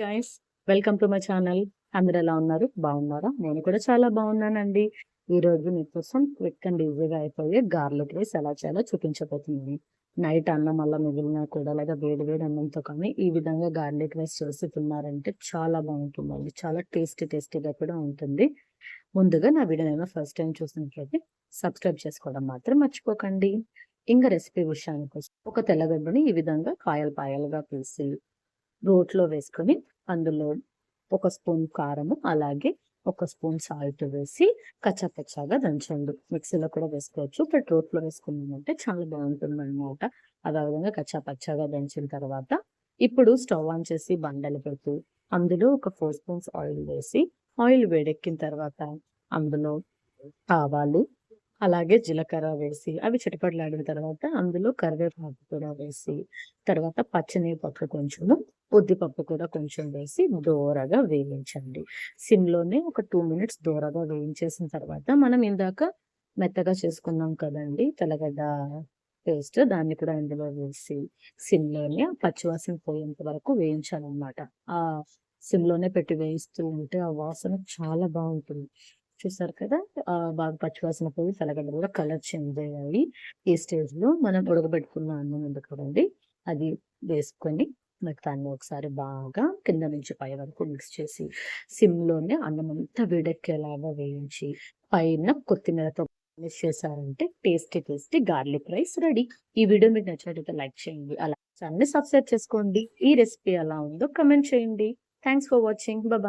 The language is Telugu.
Guys, welcome to my channel. అందరు ఎలా ఉన్నారు? బాగున్నారా? నేను కూడా చాలా బాగున్నానండి. ఈ రోజు మీకోసం క్విక్ అండ్ ఈజీగా అయిపోయే గార్లిక్ రైస్ ఎలా చేయాలో చూపించబోతున్నాను. నైట్ అన్నం అలా మిగిలినా కూడా లేదా వేడి వేడి అన్నంతో కానీ ఈ విధంగా గార్లిక్ రైస్ చేసి తిన్నారంటే చాలా బాగుంటుందండి. చాలా టేస్టీగా కూడా ఉంటుంది. ముందుగా నా వీడియో నేను ఫస్ట్ టైం చూసినట్లయితే సబ్స్క్రైబ్ చేసుకోవడం మాత్రం మర్చిపోకండి. ఇంకా రెసిపీ విషయానికి వస్తే ఒక తెల్లగడ్డని ఈ విధంగా పాయలుగా తీసి రోట్లో వేసుకొని అందులో ఒక స్పూన్ కారము అలాగే ఒక స్పూన్ సాల్ట్ వేసి కచ్చాపచ్చాగా దంచండి. మిక్సీలో కూడా వేసుకోవచ్చు, బట్ రోట్లో వేసుకున్నామంటే చాలా బాగుంటుంది అనమాట. అదే విధంగా కచ్చాపచ్చాగా దంచిన తర్వాత ఇప్పుడు స్టవ్ ఆన్ చేసి బండలు పెట్టి అందులో ఒక 4 స్పూన్స్ ఆయిల్ వేసి ఆయిల్ వేడెక్కిన తర్వాత అందులో ఆవాలు అలాగే జీలకర్ర వేసి అవి చిటపటలాడిన తర్వాత అందులో కరివేపాకు కూడా వేసి తర్వాత పచ్చిమిరపప్పు కొంచెము ఉద్దిపప్పు కూడా కొంచెం వేసి దోరగా వేయించండి. సిమ్లోనే ఒక 2 మినిట్స్ దోరగా వేయించేసిన తర్వాత మనం ఇందాక మెత్తగా చేసుకున్నాం కదండి తెల్లగడ్డ పేస్ట్, దాన్ని కూడా ఇందులో వేసి సిమ్లోనే పచ్చివాసన పోయేంత వరకు వేయించాలన్నమాట. ఆ సిమ్లోనే పెట్టి వేయిస్తూ ఉంటే ఆ వాసన చాలా బాగుంటుంది. చూసారు కదా, బాగా పచ్చివాసన పోయి తెల్లగడ్డ కూడా కలర్ చేంజ్ అయ్యాయి. ఈ స్టేజ్లో మనం ఉడకబెట్టుకున్న అన్నం ఉంది కదండి, అది వేసుకొని దాన్ని ఒకసారి బాగా కింద నుంచి పై వరకు మిక్స్ చేసి సిమ్లోనే అన్నం అంతా వేడెక్కేలాగా వేయించి పైన కొత్తిమీరతో గార్నిష్ చేశారంటే టేస్టీ గార్లిక్ రైస్ రెడీ. ఈ వీడియో మీకు నచ్చినట్లయితే లైక్ చేయండి, అలా ఛానల్ని సబ్స్క్రైబ్ చేసుకోండి. ఈ రెసిపీ ఎలా ఉందో కమెంట్ చేయండి. Thanks for watching. బాయ్.